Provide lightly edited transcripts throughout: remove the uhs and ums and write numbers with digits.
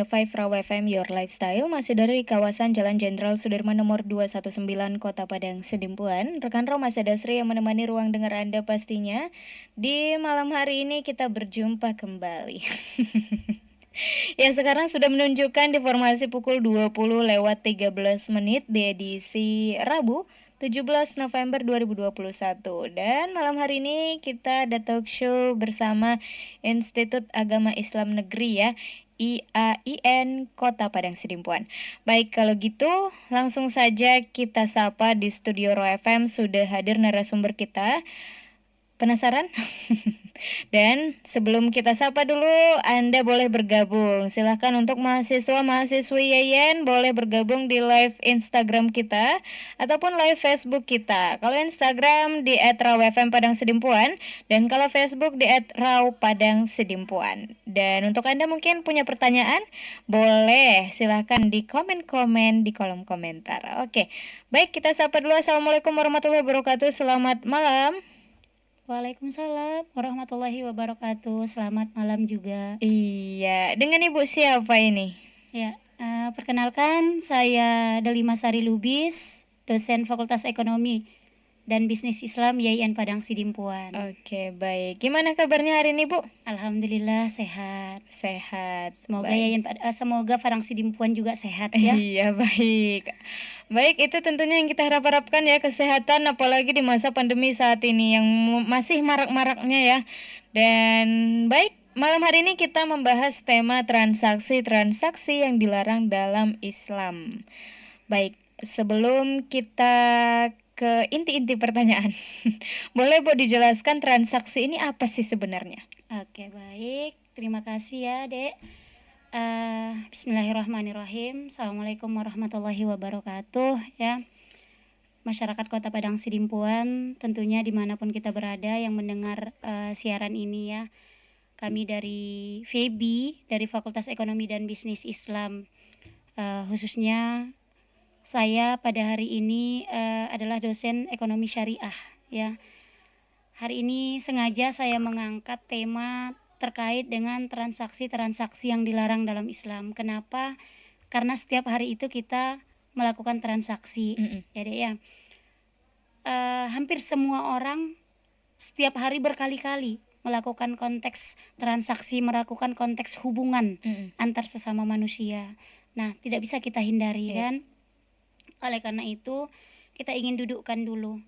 105 Raw FM Your Lifestyle, masih dari kawasan Jalan Jenderal Sudirman nomor 219 Kota Padang Sidimpuan. Rekan Raw masih ada Sri yang menemani ruang dengar Anda pastinya. Di malam hari ini kita berjumpa kembali. Ya, sekarang sudah menunjukkan di formasi pukul 20:13 di edisi Rabu 17 November 2021. Dan malam hari ini kita ada talk show bersama Institut Agama Islam Negeri ya, IAIN Kota Padang Sidimpuan. Baik, kalau gitu langsung saja kita sapa di studio Raw FM sudah hadir narasumber kita. Penasaran? Dan sebelum kita sapa dulu, Anda boleh bergabung. Silahkan untuk mahasiswa-mahasiswi YAIN boleh bergabung di live Instagram kita ataupun live Facebook kita. Kalau Instagram di @rawfm Padang Sidimpuan dan kalau Facebook di @rawpadangsidimpuan. Dan untuk Anda mungkin punya pertanyaan, boleh silahkan di komen-komen di kolom komentar. Oke, baik kita sapa dulu. Assalamualaikum warahmatullahi wabarakatuh. Selamat malam. Waalaikumsalam warahmatullahi wabarakatuh. Selamat malam juga. Iya, dengan Ibu siapa ini? Ya, perkenalkan saya Delima Sari Lubis, dosen Fakultas Ekonomi dan Bisnis Islam YAIN Padang Sidimpuan. Oke, baik. Gimana kabarnya hari ini, Bu? Alhamdulillah sehat. Sehat. Semoga baik. semoga Padang Sidimpuan juga sehat ya. Iya, baik. Baik, itu tentunya yang kita harapkan ya, kesehatan apalagi di masa pandemi saat ini yang masih marak-maraknya ya. Dan baik, malam hari ini kita membahas tema transaksi-transaksi yang dilarang dalam Islam. Baik, sebelum kita ke inti-inti pertanyaan, boleh Bu dijelaskan transaksi ini apa sih sebenarnya? Oke, baik. Terima kasih ya, Dek. Bismillahirrahmanirrahim. Assalamualaikum warahmatullahi wabarakatuh ya. Masyarakat Kota Padang Sidimpuan, tentunya dimanapun kita berada yang mendengar siaran ini ya. Kami dari FEBI, dari Fakultas Ekonomi dan Bisnis Islam, khususnya saya pada hari ini adalah dosen ekonomi syariah ya. Hari ini sengaja saya mengangkat tema terkait dengan transaksi-transaksi yang dilarang dalam Islam. Kenapa? Karena setiap hari itu kita melakukan transaksi, ya Dek ya. Hampir semua orang setiap hari berkali-kali melakukan konteks transaksi, melakukan konteks hubungan antar sesama manusia. Nah, tidak bisa kita hindari kan? Oleh karena itu, kita ingin dudukkan dulu.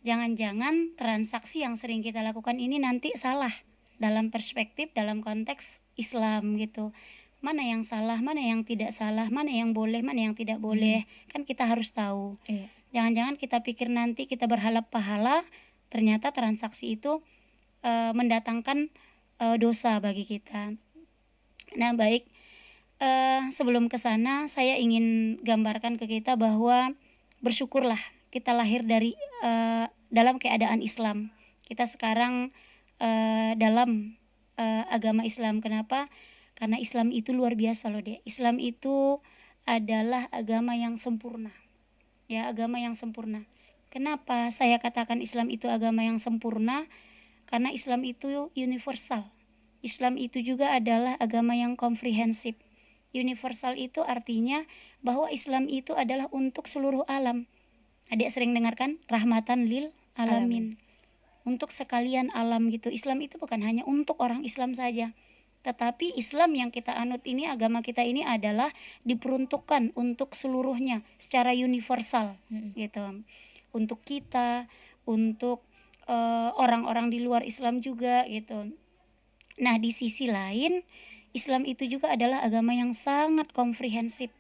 Jangan-jangan transaksi yang sering kita lakukan ini nanti salah dalam perspektif, dalam konteks Islam gitu. Mana yang salah, mana yang tidak salah, mana yang boleh, mana yang tidak boleh. Kan kita harus tahu. Jangan-jangan kita pikir nanti kita berharap pahala, ternyata transaksi itu mendatangkan dosa bagi kita. Nah, baik. Sebelum ke sana, saya ingin gambarkan ke kita bahwa bersyukurlah kita lahir dari dalam keadaan Islam. Kita sekarang dalam agama Islam. Kenapa? Karena Islam itu luar biasa loh Dek. Islam itu adalah agama yang sempurna. Ya, agama yang sempurna. Kenapa saya katakan Islam itu agama yang sempurna? Karena Islam itu universal. Islam itu juga adalah agama yang komprehensif. Universal itu artinya bahwa Islam itu adalah untuk seluruh alam. Adik sering dengarkan rahmatan lil alamin. Untuk sekalian alam gitu. Islam itu bukan hanya untuk orang Islam saja, tetapi Islam yang kita anut ini, agama kita ini adalah diperuntukkan untuk seluruhnya secara universal gitu. Untuk kita, untuk orang-orang di luar Islam juga gitu. Nah, di sisi lain Islam itu juga adalah agama yang sangat komprehensif.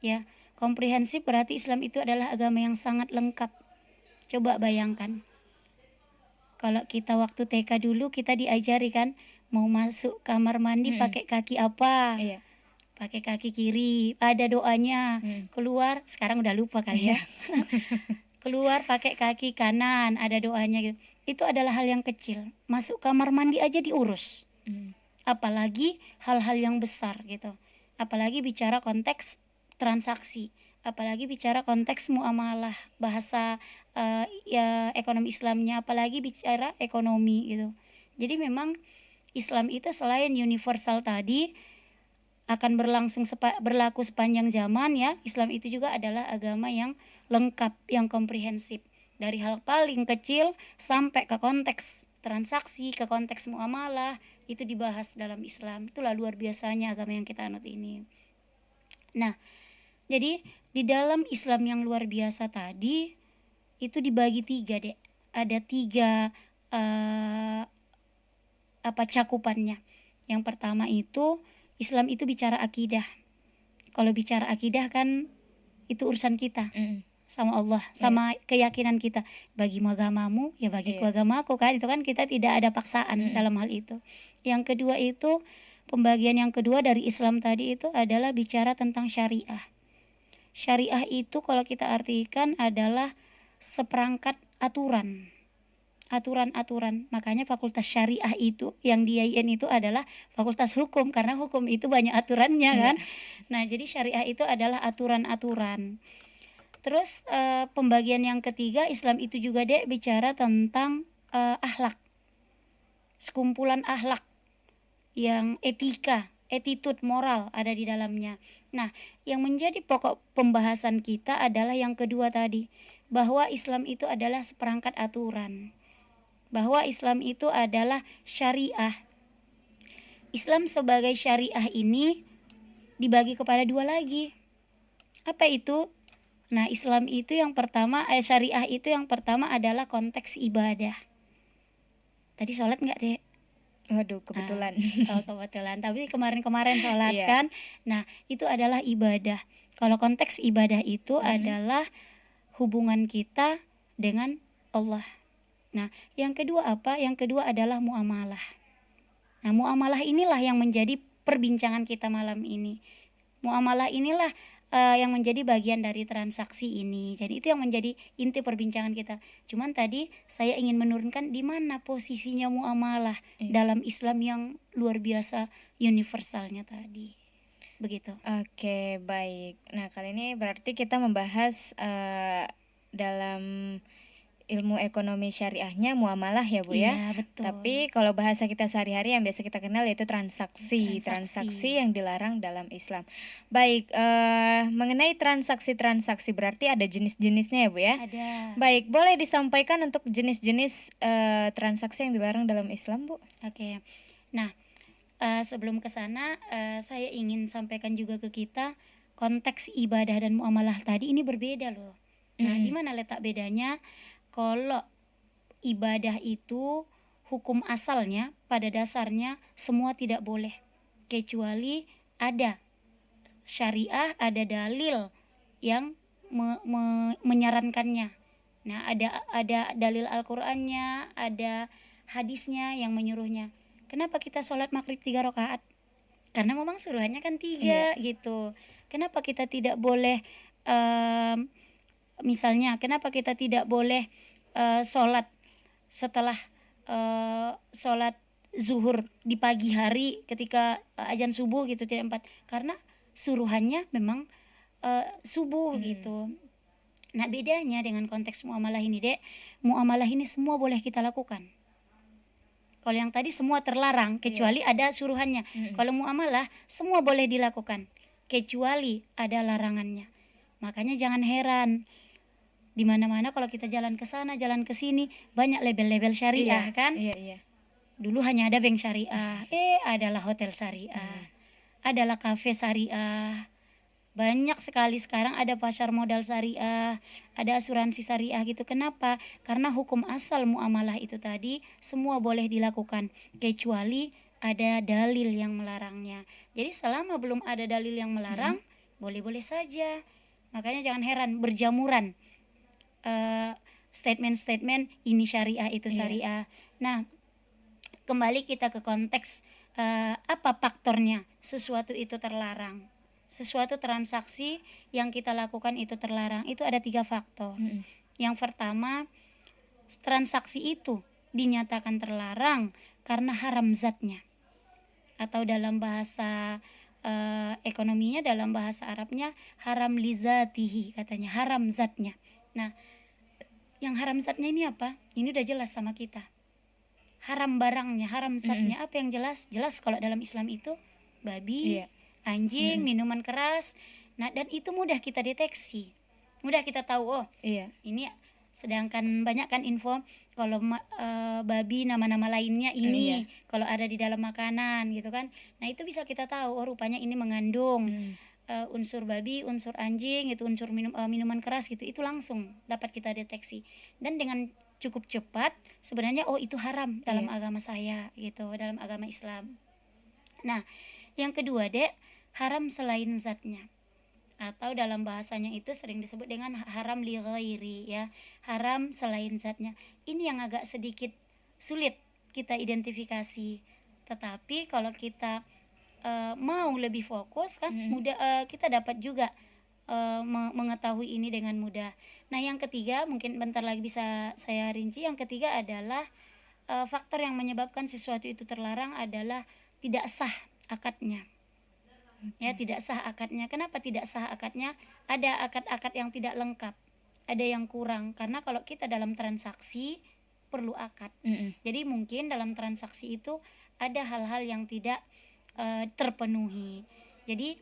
Ya, komprehensif berarti Islam itu adalah agama yang sangat lengkap. Coba bayangkan. Kalau kita waktu TK dulu kita diajari kan mau masuk kamar mandi pakai kaki apa? Iya. Pakai kaki kiri. Ada doanya. Keluar sekarang udah lupa kali ya. Keluar pakai kaki kanan, ada doanya gitu. Itu adalah hal yang kecil. Masuk kamar mandi aja diurus. Apalagi hal-hal yang besar gitu. Apalagi bicara konteks transaksi. Apalagi bicara konteks muamalah, bahasa ya ekonomi Islamnya, apalagi bicara ekonomi gitu. Jadi memang Islam itu selain universal tadi, akan berlaku sepanjang zaman ya. Islam itu juga adalah agama yang lengkap, yang komprehensif. Dari hal paling kecil sampai ke konteks transaksi, ke konteks muamalah, itu dibahas dalam Islam. Itulah luar biasanya agama yang kita anut ini. Nah, jadi di dalam Islam yang luar biasa tadi itu dibagi 3 dek. Ada 3 cakupannya. Yang pertama itu Islam itu bicara akidah. Kalau bicara akidah kan itu urusan kita sama Allah, sama keyakinan kita. Bagimu agamamu, ya bagiku agamaku kan. Itu kan kita tidak ada paksaan dalam hal itu. Yang kedua itu pembagian yang kedua dari Islam tadi itu adalah bicara tentang syariah. Syariah itu kalau kita artikan adalah seperangkat aturan. Makanya fakultas syariah itu yang di IAIN itu adalah fakultas hukum, karena hukum itu banyak aturannya kan. Nah, jadi syariah itu adalah aturan-aturan. Terus pembagian yang ketiga, Islam itu juga dek bicara tentang akhlak, sekumpulan akhlak yang etika, attitude moral ada di dalamnya. Nah, yang menjadi pokok pembahasan kita adalah yang kedua tadi, bahwa Islam itu adalah seperangkat aturan, bahwa Islam itu adalah syariah. Islam sebagai syariah ini dibagi kepada 2 lagi. Apa itu? Nah, Islam itu yang pertama, syariah itu yang pertama adalah konteks ibadah. Tadi sholat nggak dek? Waduh, kebetulan. Kebetulan. Tapi kemarin sholat kan. Nah, itu adalah ibadah. Kalau konteks ibadah itu adalah hubungan kita dengan Allah. Nah, yang kedua apa? Yang kedua adalah muamalah. Nah, muamalah inilah yang menjadi perbincangan kita malam ini. Muamalah inilah yang menjadi bagian dari transaksi ini. Jadi itu yang menjadi inti perbincangan kita. Cuman tadi saya ingin menurunkan di mana posisinya muamalah dalam Islam yang luar biasa universalnya tadi. Begitu. Oke, baik. Nah, kali ini berarti kita membahas dalam ilmu ekonomi syariahnya muamalah ya Bu ya. Iya, betul. Tapi kalau bahasa kita sehari-hari yang biasa kita kenal yaitu transaksi yang dilarang dalam Islam. Baik, mengenai transaksi berarti ada jenis-jenisnya ya Bu ya. Ada. Baik, boleh disampaikan untuk jenis-jenis transaksi yang dilarang dalam Islam Bu? Oke. Nah, sebelum ke sana saya ingin sampaikan juga ke kita konteks ibadah dan muamalah tadi ini berbeda loh. Nah, di mana letak bedanya? Kalau ibadah itu hukum asalnya pada dasarnya semua tidak boleh, kecuali ada syariah, ada dalil yang menyarankannya. Nah, ada dalil Al-Qur'annya, ada hadisnya yang menyuruhnya. Kenapa kita sholat maghrib 3 rakaat? Karena memang suruhannya kan 3 gitu. Kenapa kita tidak boleh misalnya kenapa kita tidak boleh sholat setelah sholat zuhur di pagi hari ketika azan subuh gitu, tidak 4? Karena suruhannya memang subuh gitu. Nah, bedanya dengan konteks muamalah ini dek, muamalah ini semua boleh kita lakukan. Kalau yang tadi semua terlarang kecuali ada suruhannya. Kalau muamalah semua boleh dilakukan kecuali ada larangannya. Makanya jangan heran di mana-mana kalau kita jalan ke sana, jalan ke sini banyak label-label syariah kan? Iya. Dulu hanya ada bank syariah, adalah hotel syariah, adalah kafe syariah. Banyak sekali sekarang ada pasar modal syariah, ada asuransi syariah gitu. Kenapa? Karena hukum asal muamalah itu tadi semua boleh dilakukan kecuali ada dalil yang melarangnya. Jadi selama belum ada dalil yang melarang, boleh-boleh saja. Makanya jangan heran berjamuran statement-statement ini syariah itu syariah. Nah, kembali kita ke konteks apa faktornya sesuatu itu terlarang, sesuatu transaksi yang kita lakukan itu terlarang. Itu ada 3 faktor. Yang pertama, transaksi itu dinyatakan terlarang karena haram zatnya, atau dalam bahasa ekonominya, dalam bahasa Arabnya haram lizatihi, katanya haram zatnya. Nah, yang haram zatnya ini apa? Ini udah jelas sama kita. Haram barangnya, haram zatnya apa yang jelas? Jelas kalau dalam Islam itu babi, anjing, minuman keras. Nah, dan itu mudah kita deteksi. Mudah kita tahu, oh, Iya. ini. Sedangkan banyak kan info kalau babi nama-nama lainnya ini, kalau ada di dalam makanan gitu kan. Nah, itu bisa kita tahu, oh rupanya ini mengandung unsur babi, unsur anjing, itu unsur minuman keras gitu. Itu langsung dapat kita deteksi. Dan dengan cukup cepat sebenarnya, oh itu haram dalam agama saya gitu, dalam agama Islam. Nah, yang kedua, Dek, haram selain zatnya, atau dalam bahasanya itu sering disebut dengan haram li ghairi, ya, haram selain zatnya. Ini yang agak sedikit sulit kita identifikasi, tetapi kalau kita mau lebih fokus kan mudah, kita dapat juga mengetahui ini dengan mudah. Nah, yang ketiga mungkin bentar lagi bisa saya rinci. Yang ketiga adalah faktor yang menyebabkan sesuatu itu terlarang adalah tidak sah akadnya. Ya, tidak sah akadnya. Kenapa tidak sah akadnya? Ada akad-akad yang tidak lengkap, ada yang kurang, karena kalau kita dalam transaksi perlu akad. Jadi mungkin dalam transaksi itu ada hal-hal yang tidak terpenuhi. Jadi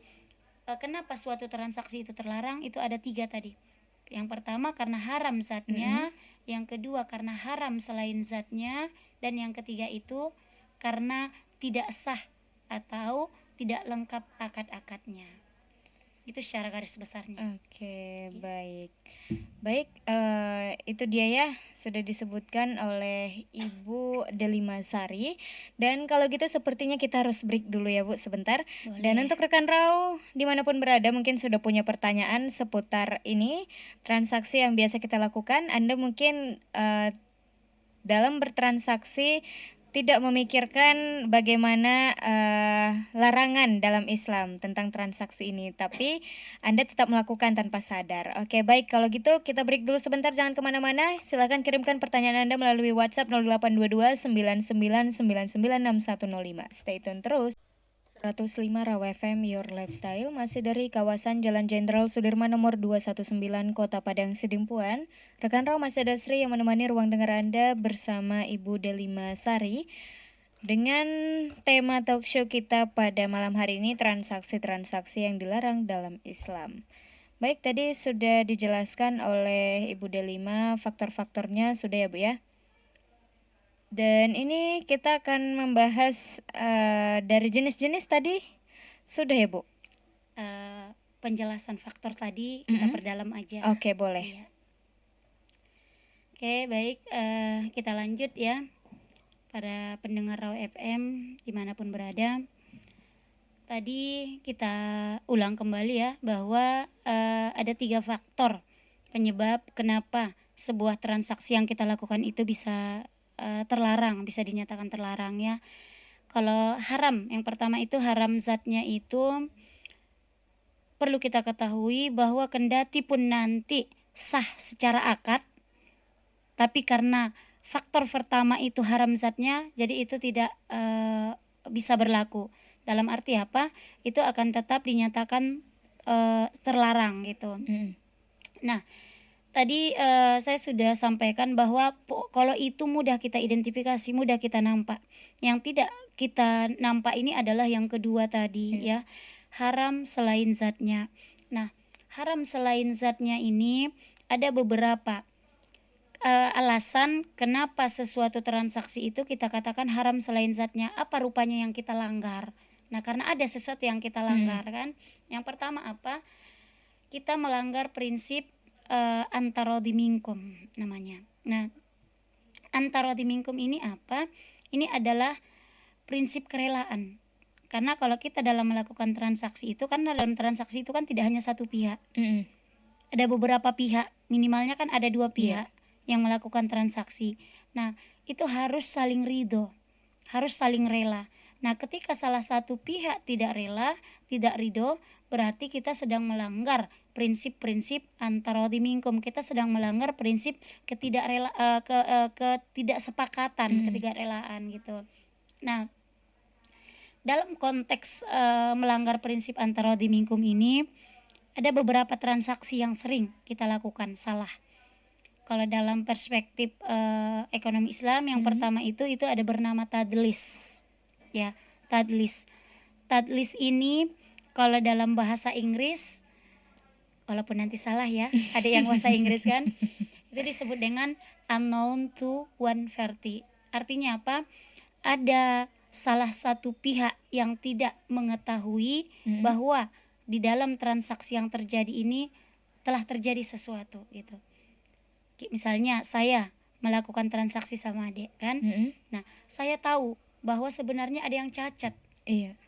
kenapa suatu transaksi itu terlarang? Itu ada 3 tadi. Yang pertama karena haram zatnya, yang kedua karena haram selain zatnya, dan yang ketiga itu karena tidak sah atau tidak lengkap akad-akadnya. Itu secara garis besarnya. Oke, baik. Baik, itu dia ya, sudah disebutkan oleh Ibu Delima Sari. Dan kalau gitu sepertinya kita harus break dulu ya Bu, sebentar. Boleh. Dan untuk rekan Rau dimanapun berada mungkin sudah punya pertanyaan seputar ini, transaksi yang biasa kita lakukan. Anda mungkin dalam bertransaksi tidak memikirkan bagaimana larangan dalam Islam tentang transaksi ini, tapi Anda tetap melakukan tanpa sadar. Oke, baik, kalau gitu kita break dulu sebentar, jangan kemana-mana. Silakan kirimkan pertanyaan Anda melalui WhatsApp 0822 9999 6105. Stay tune terus. 105 Raw FM Your Lifestyle, masih dari kawasan Jalan Jenderal Sudirman nomor 219 Kota Padang Sidimpuan. Rekan Raw masih ada Sri yang menemani ruang dengar Anda bersama Ibu Delima Sari dengan tema talk show kita pada malam hari ini, transaksi-transaksi yang dilarang dalam Islam. Baik, tadi sudah dijelaskan oleh Ibu Delima faktor-faktornya sudah ya Bu ya. Dan ini kita akan membahas dari jenis-jenis tadi sudah ya Bu? Penjelasan faktor tadi kita perdalam aja. Oke, boleh. Iya. Oke, baik, kita lanjut ya, para pendengar Raw FM dimanapun berada. Tadi kita ulang kembali ya, bahwa ada 3 faktor penyebab kenapa sebuah transaksi yang kita lakukan itu bisa terlarang, bisa dinyatakan terlarang ya. Kalau haram, yang pertama itu haram zatnya itu perlu kita ketahui bahwa kendati pun nanti sah secara akad, tapi karena faktor pertama itu haram zatnya, jadi itu tidak bisa berlaku. Dalam arti apa? Itu akan tetap dinyatakan terlarang gitu. Nah, tadi saya sudah sampaikan bahwa kalau itu mudah kita identifikasi, mudah kita nampak. Yang tidak kita nampak ini adalah yang kedua tadi ya, haram selain zatnya. Nah, haram selain zatnya ini ada beberapa alasan kenapa sesuatu transaksi itu kita katakan haram selain zatnya. Apa rupanya yang kita langgar? Nah, karena ada sesuatu yang kita langgar kan. Yang pertama apa? Kita melanggar prinsip antarodi minkum namanya. Nah, antarodi minkum ini apa? Ini adalah prinsip kerelaan. Karena kalau kita dalam melakukan transaksi itu, kan dalam transaksi itu kan tidak hanya satu pihak. Ada beberapa pihak, minimalnya kan ada 2 pihak yang melakukan transaksi. Nah, itu harus saling ridho, harus saling rela. Nah, ketika salah satu pihak tidak rela, tidak ridho, berarti kita sedang melanggar prinsip-prinsip antarodi minkum. Kita sedang melanggar prinsip ketidaksepakatan, ketidakrelaan gitu. Nah, dalam konteks melanggar prinsip antarodi minkum ini, ada beberapa transaksi yang sering kita lakukan salah. Kalau dalam perspektif ekonomi Islam, yang pertama itu ada bernama tadlis. Ya, tadlis. Tadlis ini Kalau dalam bahasa Inggris, walaupun nanti salah ya, ada yang bahasa Inggris kan, itu disebut dengan unknown to one party. Artinya apa? Ada salah satu pihak yang tidak mengetahui bahwa di dalam transaksi yang terjadi ini telah terjadi sesuatu gitu. Misalnya saya melakukan transaksi sama adik kan, nah saya tahu bahwa sebenarnya ada yang cacat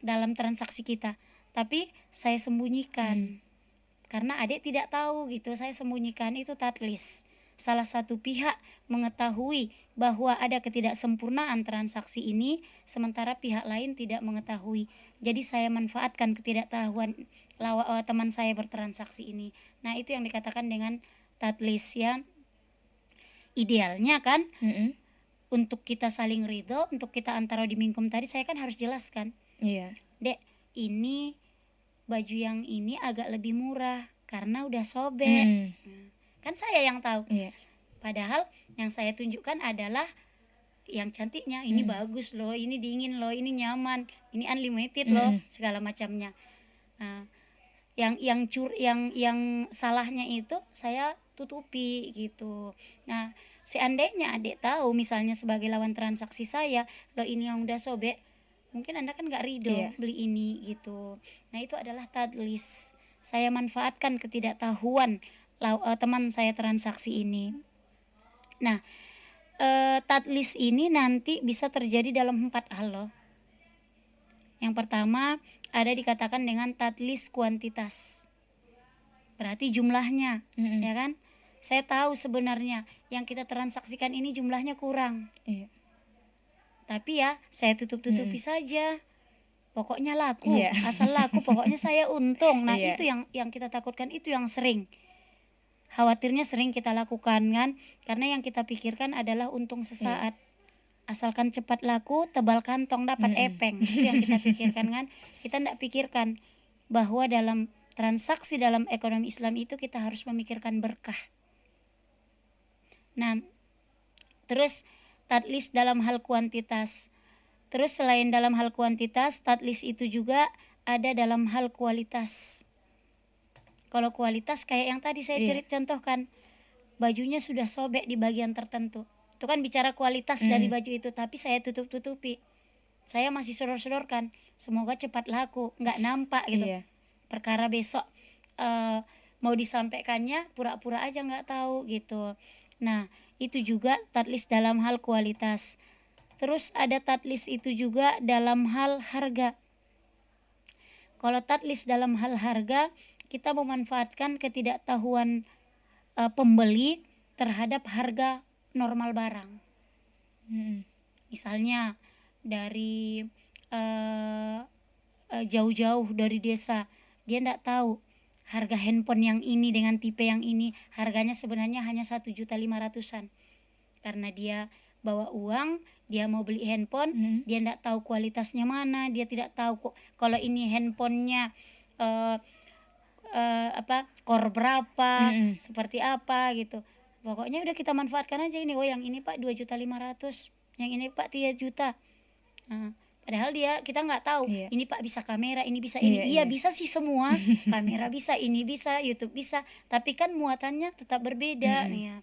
dalam transaksi kita, tapi saya sembunyikan karena adik tidak tahu gitu, saya sembunyikan. Itu tadlis. Salah satu pihak mengetahui bahwa ada ketidaksempurnaan transaksi ini, sementara pihak lain tidak mengetahui. Jadi saya manfaatkan ketidaktahuan teman saya bertransaksi ini. Nah, itu yang dikatakan dengan tadlis ya. Idealnya kan untuk kita saling ridho, untuk kita antara di mingkum tadi, saya kan harus jelaskan. Dek, ini baju yang ini agak lebih murah karena udah sobek. Kan saya yang tahu. Padahal yang saya tunjukkan adalah yang cantiknya, ini bagus loh, ini dingin loh, ini nyaman, ini unlimited loh, segala macamnya. Nah, yang salahnya itu saya tutupi gitu. Nah, seandainya adik tahu misalnya sebagai lawan transaksi saya, loh ini yang udah sobek, mungkin Anda kan nggak ridho beli ini gitu. Nah, itu adalah tadlis. Saya manfaatkan ketidaktahuan teman saya transaksi ini. Nah, tadlis ini nanti bisa terjadi dalam 4 hal loh. Yang pertama ada dikatakan dengan tadlis kuantitas. Berarti jumlahnya, ya kan? Saya tahu sebenarnya yang kita transaksikan ini jumlahnya kurang. Tapi ya saya tutup-tutupi saja. Pokoknya laku, asal laku, pokoknya saya untung. Nah, itu yang kita takutkan, itu yang sering. Khawatirnya sering kita lakukan kan, karena yang kita pikirkan adalah untung sesaat. Asalkan cepat laku, tebal kantong, dapat epeng. Itu yang kita pikirkan kan. Kita tidak pikirkan bahwa dalam transaksi dalam ekonomi Islam itu kita harus memikirkan berkah. Nah, terus tadlis dalam hal kuantitas. Terus selain dalam hal kuantitas, tadlis itu juga ada dalam hal kualitas. Kalau kualitas kayak yang tadi saya contohkan, bajunya sudah sobek di bagian tertentu. Itu kan bicara kualitas dari baju itu, tapi saya tutup-tutupi. Saya masih sodor-sodorkan, semoga cepat laku, nggak nampak gitu. Perkara besok mau disampaikannya pura-pura aja nggak tahu gitu. Nah, itu juga tadlis dalam hal kualitas. Terus ada tadlis itu juga dalam hal harga. Kalau tadlis dalam hal harga, kita memanfaatkan ketidaktahuan pembeli terhadap harga normal barang. Misalnya dari jauh-jauh dari desa, dia tidak tahu harga handphone yang ini dengan tipe yang ini harganya sebenarnya hanya 1.500.000-an. Karena dia bawa uang, dia mau beli handphone, dia tidak tahu kualitasnya mana, dia tidak tahu kok kalau ini handphonenya core berapa, seperti apa gitu. Pokoknya udah kita manfaatkan aja ini. Oh, yang ini Pak 2.500.000, yang ini Pak 3 juta. Nah, padahal kita nggak tahu ini Pak bisa kamera, ini bisa ini. Bisa sih semua. Kamera bisa, ini bisa, YouTube bisa, tapi kan muatannya tetap berbeda nih ya.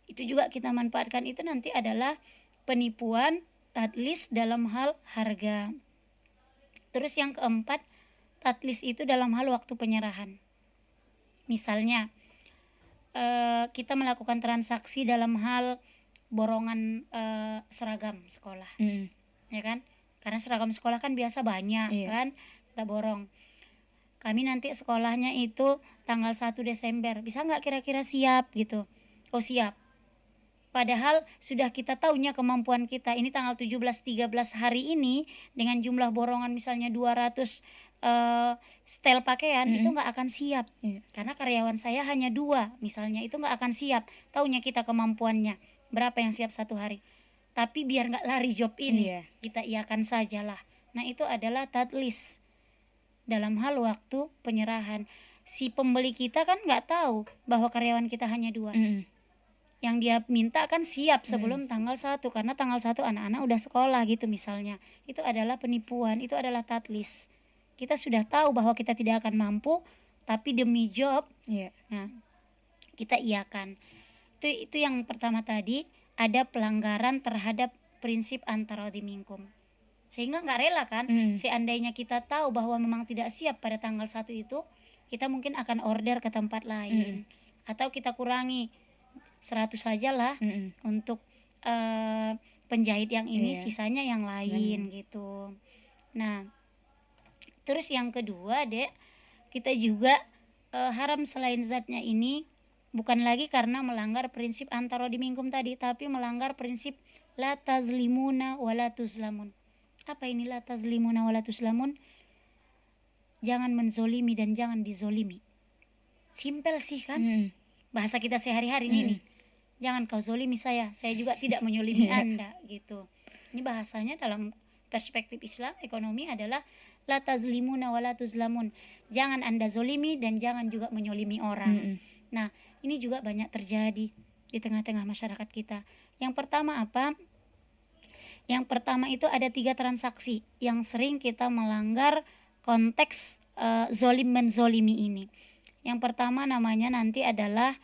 Itu juga kita manfaatkan. Itu nanti adalah penipuan tadlis dalam hal harga. Terus yang keempat, tadlis itu dalam hal waktu penyerahan. Misalnya kita melakukan transaksi dalam hal borongan seragam sekolah, ya kan? Karena seragam sekolah kan biasa banyak kan, kita borong. Kami nanti sekolahnya itu tanggal 1 Desember, bisa nggak kira-kira siap gitu? Oh siap. Padahal sudah kita tahunya kemampuan kita, ini tanggal 17-13 hari ini dengan jumlah borongan misalnya 200 setel pakaian, itu nggak akan siap. Karena karyawan saya hanya 2 misalnya, itu nggak akan siap. Taunya kita kemampuannya berapa yang siap 1 hari. Tapi biar nggak lari job ini, kita iakan sajalah. Nah, itu adalah tadlis dalam hal waktu penyerahan. Si pembeli kita kan nggak tahu bahwa karyawan kita hanya 2. Yang dia minta kan siap sebelum tanggal 1, karena tanggal 1 anak-anak udah sekolah gitu misalnya. Itu adalah penipuan, itu adalah tadlis. kita sudah tahu bahwa kita tidak akan mampu, tapi demi job, Iya. nah kita iakan. Itu yang pertama tadi, ada pelanggaran terhadap prinsip antara minkum. Sehingga nggak rela kan, seandainya kita tahu bahwa memang tidak siap pada tanggal 1 itu, kita mungkin akan order ke tempat lain, atau kita kurangi 100 sajalah untuk penjahit yang ini, sisanya yang lain gitu. Nah, terus yang kedua dek, kita juga haram selain zatnya ini bukan lagi karena melanggar prinsip antara minkum tadi, tapi melanggar prinsip la tazlimuna wa la tuzlamun. Apa ini la tazlimuna wa la tuzlamun? Jangan menzolimi dan jangan dizolimi. Simpel sih kan, bahasa kita sehari-hari ini. Jangan kau zolimi saya juga tidak menyolimi Anda gitu. Ini bahasanya dalam perspektif Islam ekonomi adalah la tazlimuna wa la tuzlamun. Jangan Anda zolimi dan jangan juga menyolimi orang. Nah, ini juga banyak terjadi di tengah-tengah masyarakat kita. Yang pertama apa? Yang pertama itu ada 3 transaksi yang sering kita melanggar konteks zolim menzolimi ini. Yang pertama namanya nanti adalah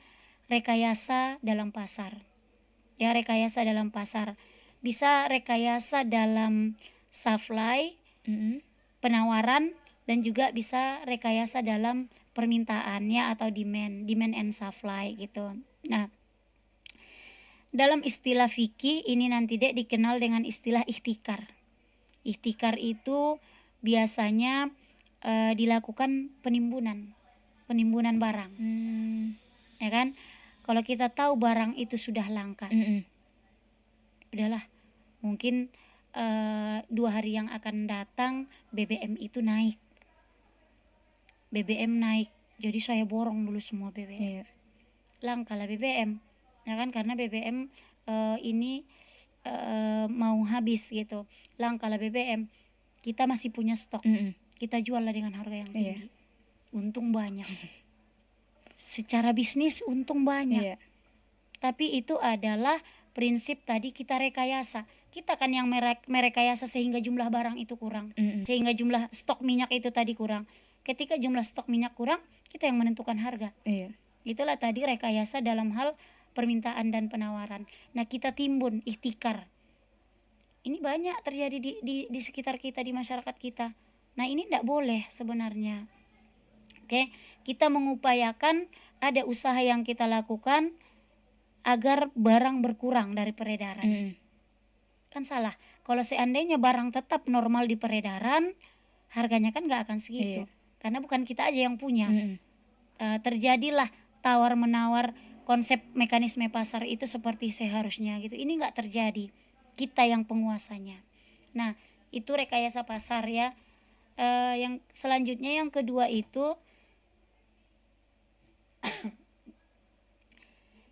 rekayasa dalam pasar. Ya, rekayasa dalam pasar. Bisa rekayasa dalam supply, penawaran, dan juga bisa rekayasa dalam permintaannya atau demand and supply gitu. Nah, dalam istilah fikih ini nanti dek dikenal dengan istilah ihtikar. Ihtikar itu biasanya dilakukan penimbunan barang, ya kan? Kalau kita tahu barang itu sudah langka, udahlah, mungkin 2 hari yang akan datang BBM itu naik, jadi saya borong dulu semua BBM. Langka lah BBM, ya kan? Karena BBM ini mau habis gitu, langka lah BBM. Kita masih punya stok, kita jual lah dengan harga yang tinggi, untung banyak. Secara bisnis untung banyak, tapi itu adalah prinsip tadi kita rekayasa. Kita kan yang merekayasa sehingga jumlah barang itu kurang, sehingga jumlah stok minyak itu tadi kurang. Ketika jumlah stok minyak kurang, kita yang menentukan harga. Itulah tadi rekayasa dalam hal permintaan dan penawaran. Nah, kita timbun ihtikar. Ini banyak terjadi di sekitar kita, di masyarakat kita. Nah, ini tidak boleh sebenarnya. Oke, kita mengupayakan ada usaha yang kita lakukan agar barang berkurang dari peredaran. Kan salah. Kalau seandainya barang tetap normal di peredaran, harganya kan nggak akan segitu. Karena bukan kita aja yang punya. Terjadilah tawar-menawar, konsep mekanisme pasar itu seperti seharusnya gitu. Ini nggak terjadi. Kita yang penguasanya. Nah, itu rekayasa pasar ya. Yang selanjutnya yang kedua itu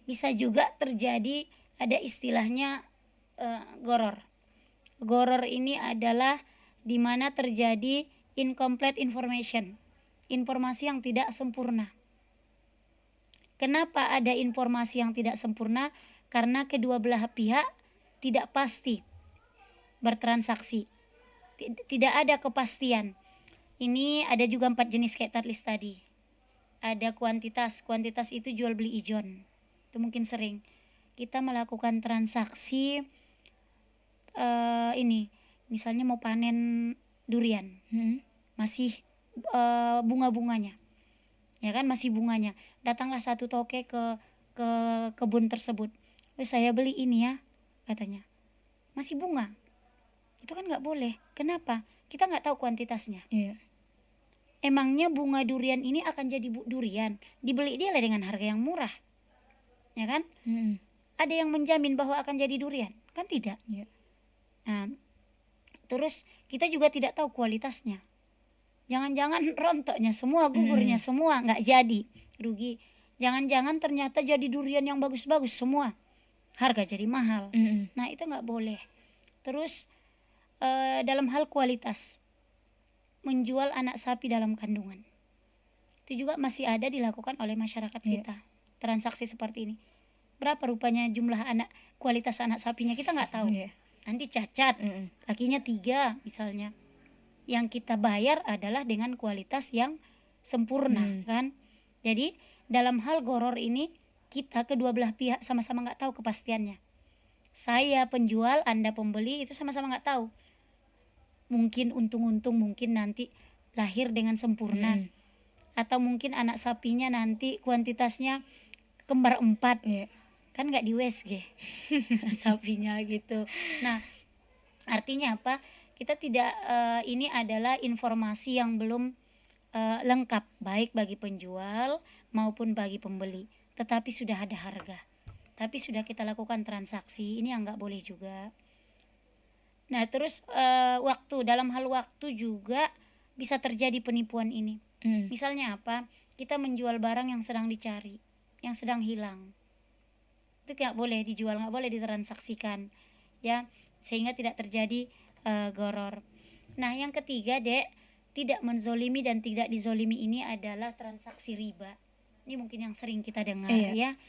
bisa juga terjadi, ada istilahnya goror. Goror ini adalah di mana terjadi incomplete information, informasi yang tidak sempurna. Kenapa ada informasi yang tidak sempurna? Karena kedua belah pihak tidak pasti bertransaksi, tidak ada kepastian. Ini ada juga 4 jenis kayak list tadi. Ada kuantitas itu jual beli ijon. Itu mungkin sering kita melakukan transaksi ini, misalnya mau panen durian, masih bunga-bunganya, ya kan, masih bunganya. Datanglah satu toke ke kebun tersebut, saya beli ini ya, katanya, masih bunga. Itu kan nggak boleh. Kenapa? Kita nggak tahu kuantitasnya. Emangnya bunga durian ini akan jadi durian, dibeli dia lah dengan harga yang murah, ya kan? Ada yang menjamin bahwa akan jadi durian? Kan tidak. Nah, terus kita juga tidak tahu kualitasnya. Jangan-jangan rontoknya semua, gugurnya semua, nggak jadi, rugi. Jangan-jangan ternyata jadi durian yang bagus-bagus semua, harga jadi mahal. Nah, itu nggak boleh. Terus dalam hal kualitas, menjual anak sapi dalam kandungan, itu juga masih ada dilakukan oleh masyarakat kita. Transaksi seperti ini, berapa rupanya jumlah kualitas anak sapinya kita nggak tahu. Nanti cacat, kakinya 3 misalnya, yang kita bayar adalah dengan kualitas yang sempurna kan. Jadi dalam hal goror ini kita kedua belah pihak sama-sama nggak tahu kepastiannya. Saya penjual, Anda pembeli, itu sama-sama nggak tahu. Mungkin untung-untung, mungkin nanti lahir dengan sempurna, atau mungkin anak sapinya nanti kuantitasnya kembar 4, kan nggak di USG sapinya gitu. Nah, artinya apa? Kita tidak ini adalah informasi yang belum lengkap baik bagi penjual maupun bagi pembeli, tetapi sudah ada harga, tapi sudah kita lakukan transaksi, ini yang nggak boleh juga. Nah terus dalam hal waktu juga bisa terjadi penipuan ini. Misalnya apa? Kita menjual barang yang sedang dicari, yang sedang hilang, itu nggak boleh dijual, nggak boleh ditransaksikan ya, sehingga tidak terjadi goror. Nah yang ketiga, Dek, tidak menzolimi dan tidak dizolimi ini adalah transaksi riba. Ini mungkin yang sering kita dengar ya.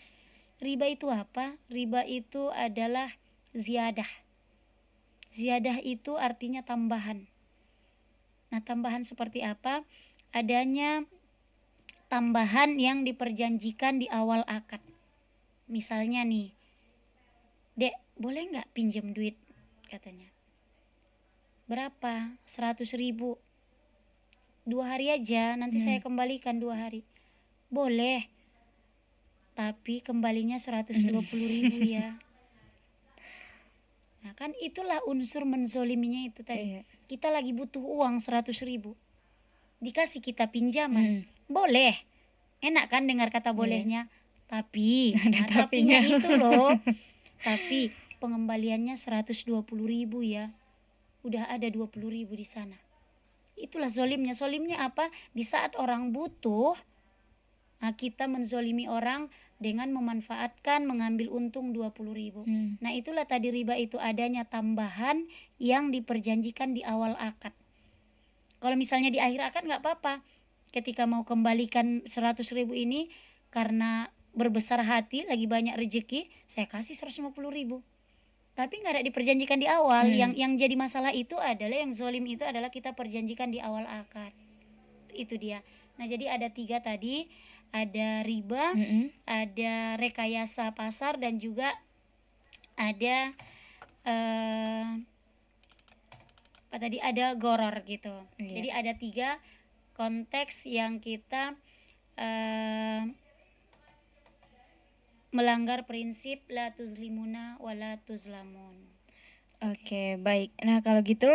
Riba itu apa? Riba itu adalah ziyadah. Ziyadah itu artinya tambahan. Nah tambahan seperti apa? Adanya tambahan yang diperjanjikan di awal akad. Misalnya nih, Dek, boleh nggak pinjam duit, katanya. Berapa? 100.000. 2 hari aja, nanti saya kembalikan 2 hari. Boleh, tapi kembalinya 120.000 ya. Nah kan itulah unsur menzoliminya itu tadi. Kita lagi butuh uang 100.000, dikasih kita pinjaman. Boleh, enak kan dengar kata bolehnya. Tapi tapinya itu loh. Tapi pengembaliannya 120.000 ya. Udah ada 20.000 di sana. Itulah zolimnya. Zolimnya apa? Di saat orang butuh, kita menzolimi orang dengan memanfaatkan, mengambil untung 20.000. Nah itulah tadi riba itu adanya tambahan yang diperjanjikan di awal akad. Kalau misalnya di akhir akad nggak apa-apa. Ketika mau kembalikan 100.000 ini, karena berbesar hati, lagi banyak rezeki, saya kasih 150.000. Tapi nggak ada diperjanjikan di awal. Yang jadi masalah itu adalah, yang zolim itu adalah kita perjanjikan di awal akad. Itu dia. Nah jadi ada 3 tadi, ada riba, ada rekayasa pasar, dan juga ada ada goror gitu. Jadi ada 3 konteks yang kita melanggar prinsip la tuzlimuna wa la tuzlamun. Oke, baik. Nah, kalau gitu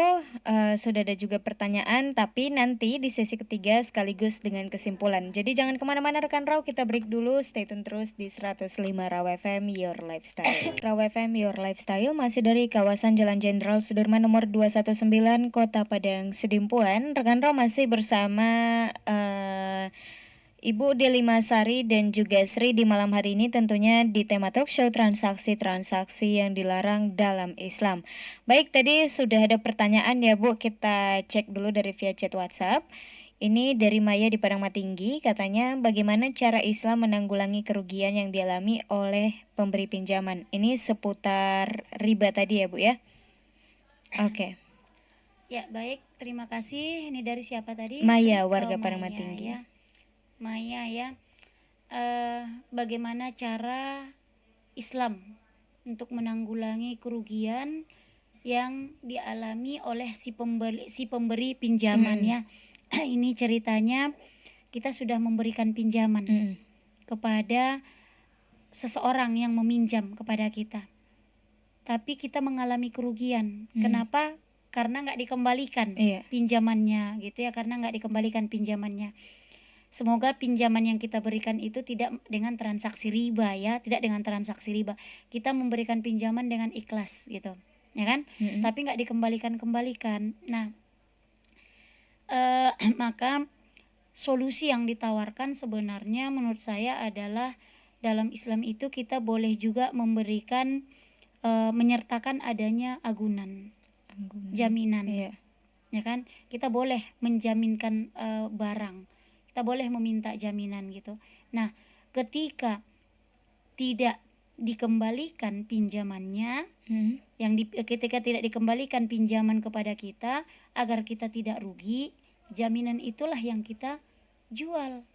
sudah ada juga pertanyaan, tapi nanti di sesi ketiga sekaligus dengan kesimpulan. Jadi jangan kemana-mana rekan Raw, kita break dulu, stay tune terus di 105 Raw FM Your Lifestyle. Raw FM Your Lifestyle masih dari kawasan Jalan Jenderal Sudirman nomor 219 Kota Padang Sidimpuan. Rekan Raw masih bersama Ibu Delima Sari dan juga Sri di malam hari ini, tentunya di tema talk show transaksi-transaksi yang dilarang dalam Islam. Baik, tadi sudah ada pertanyaan ya Bu, kita cek dulu dari via chat WhatsApp. Ini dari Maya di Padang Matinggi, katanya bagaimana cara Islam menanggulangi kerugian yang dialami oleh pemberi pinjaman. Ini seputar riba tadi ya Bu ya. Oke. Ya baik, terima kasih. Ini dari siapa tadi? Maya, warga Padang Matinggi. Ya. Maya ya, bagaimana cara Islam untuk menanggulangi kerugian yang dialami oleh si pemberi pinjaman ya. Ini ceritanya, kita sudah memberikan pinjaman kepada seseorang yang meminjam kepada kita, tapi kita mengalami kerugian. Kenapa? Karena nggak dikembalikan pinjamannya gitu ya, karena nggak dikembalikan pinjamannya. Semoga pinjaman yang kita berikan itu tidak dengan transaksi riba ya, tidak dengan transaksi riba. Kita memberikan pinjaman dengan ikhlas gitu, ya kan? Tapi nggak dikembalikan. Nah, maka solusi yang ditawarkan sebenarnya menurut saya adalah dalam Islam itu kita boleh juga memberikan menyertakan adanya agunan, jaminan, ya kan? Kita boleh menjaminkan barang. Kita boleh meminta jaminan gitu. Nah, ketika tidak dikembalikan pinjamannya, Hmm. ketika tidak dikembalikan pinjaman kepada kita agar kita tidak rugi, jaminan itulah yang kita jual.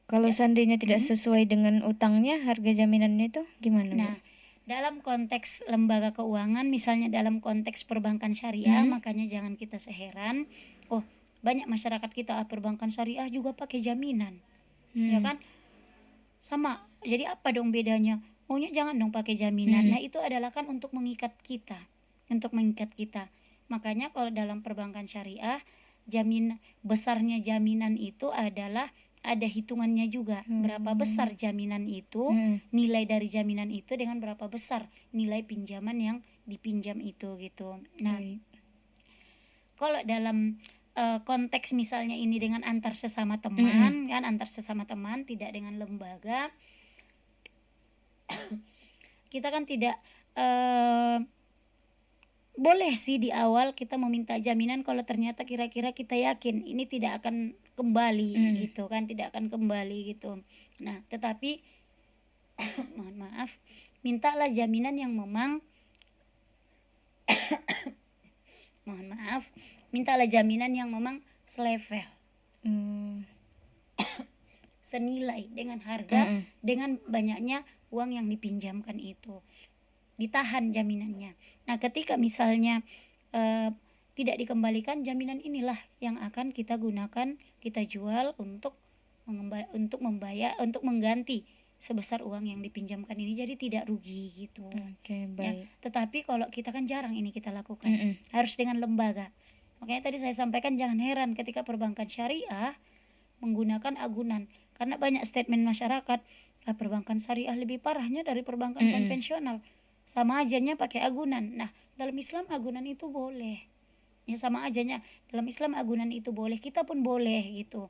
Kalau seandainya tidak Mm-mm. sesuai dengan utangnya, harga jaminannya itu gimana, Bu? Nah, dalam konteks lembaga keuangan, misalnya dalam konteks perbankan syariah, makanya jangan kita seheran, oh banyak masyarakat kita perbankan syariah juga pakai jaminan, ya kan? Sama, jadi apa dong bedanya? Maunya jangan dong pakai jaminan. Nah, itu adalah kan untuk mengikat kita, Makanya kalau dalam perbankan syariah, besarnya jaminan itu adalah ada hitungannya juga. Berapa besar jaminan itu, nilai dari jaminan itu dengan berapa besar nilai pinjaman yang dipinjam itu gitu. Nah, Baik. kalau dalam konteks misalnya ini dengan antar sesama teman, kan antar sesama teman, tidak dengan lembaga, kita kan tidak boleh sih di awal kita meminta jaminan kalau ternyata kira-kira kita yakin ini tidak akan kembali gitu kan, tidak akan kembali gitu. Nah, tetapi mohon maaf, mintalah jaminan yang memang mohon maaf, mintalah jaminan yang memang selevel, senilai dengan harga, dengan banyaknya uang yang dipinjamkan itu, ditahan jaminannya. Nah, ketika misalnya tidak dikembalikan, jaminan inilah yang akan kita gunakan, kita jual untuk membayar, untuk mengganti sebesar uang yang dipinjamkan ini, jadi tidak rugi gitu. Oke, Ya, baik. tetapi kalau kita kan jarang ini kita lakukan, harus dengan lembaga. Makanya tadi saya sampaikan jangan heran ketika perbankan syariah menggunakan agunan, karena banyak statement masyarakat, perbankan syariah lebih parahnya dari perbankan konvensional, sama ajanya pakai agunan. Nah, dalam Islam agunan itu boleh, ya sama ajanya dalam Islam agunan itu boleh, kita pun boleh gitu.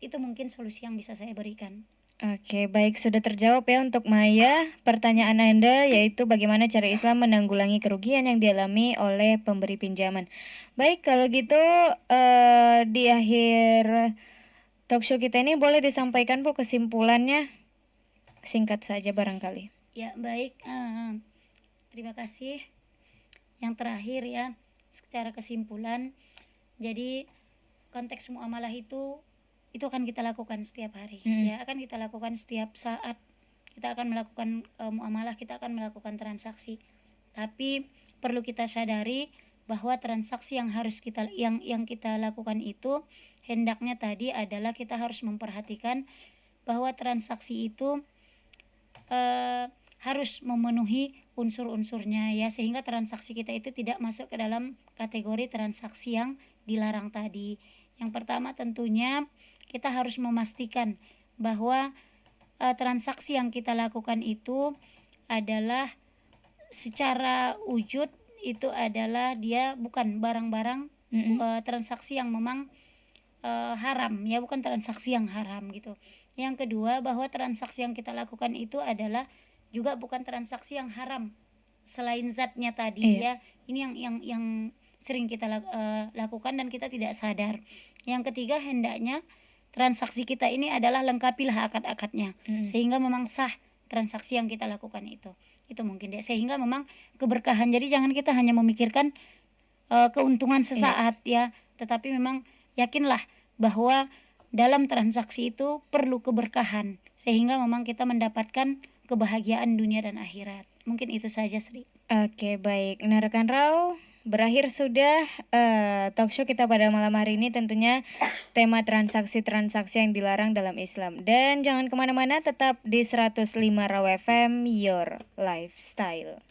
Itu mungkin solusi yang bisa saya berikan. Oke, baik, sudah terjawab ya untuk Maya. Pertanyaan Anda yaitu bagaimana cara Islam menanggulangi kerugian yang dialami oleh pemberi pinjaman. Baik, kalau gitu di akhir talk show kita ini boleh disampaikan Bu kesimpulannya, singkat saja barangkali. Ya, baik, terima kasih. Yang terakhir ya, secara kesimpulan, jadi konteks muamalah itu akan kita lakukan setiap hari, ya akan kita lakukan setiap saat. Kita akan melakukan muamalah, kita akan melakukan transaksi. Tapi perlu kita sadari bahwa transaksi yang harus kita yang kita lakukan itu hendaknya tadi adalah kita harus memperhatikan bahwa transaksi itu harus memenuhi unsur-unsurnya ya, sehingga transaksi kita itu tidak masuk ke dalam kategori transaksi yang dilarang tadi. Yang pertama tentunya kita harus memastikan bahwa transaksi yang kita lakukan itu adalah secara wujud itu adalah dia bukan barang-barang transaksi yang memang haram ya, bukan transaksi yang haram gitu. Yang kedua, bahwa transaksi yang kita lakukan itu adalah juga bukan transaksi yang haram selain zatnya tadi ya. Ini yang sering kita lakukan dan kita tidak sadar. Yang ketiga, hendaknya transaksi kita ini adalah lengkapilah akad-akadnya sehingga memang sah transaksi yang kita lakukan itu mungkin deh, sehingga memang keberkahan. Jadi jangan kita hanya memikirkan keuntungan sesaat ya, tetapi memang yakinlah bahwa dalam transaksi itu perlu keberkahan sehingga memang kita mendapatkan kebahagiaan dunia dan akhirat. Mungkin itu saja, Sri. Oke, baik. Nah, rekan Rau, berakhir sudah talk show kita pada malam hari ini, tentunya tema transaksi-transaksi yang dilarang dalam Islam. Dan jangan kemana-mana, tetap di 105 Raw FM, Your Lifestyle.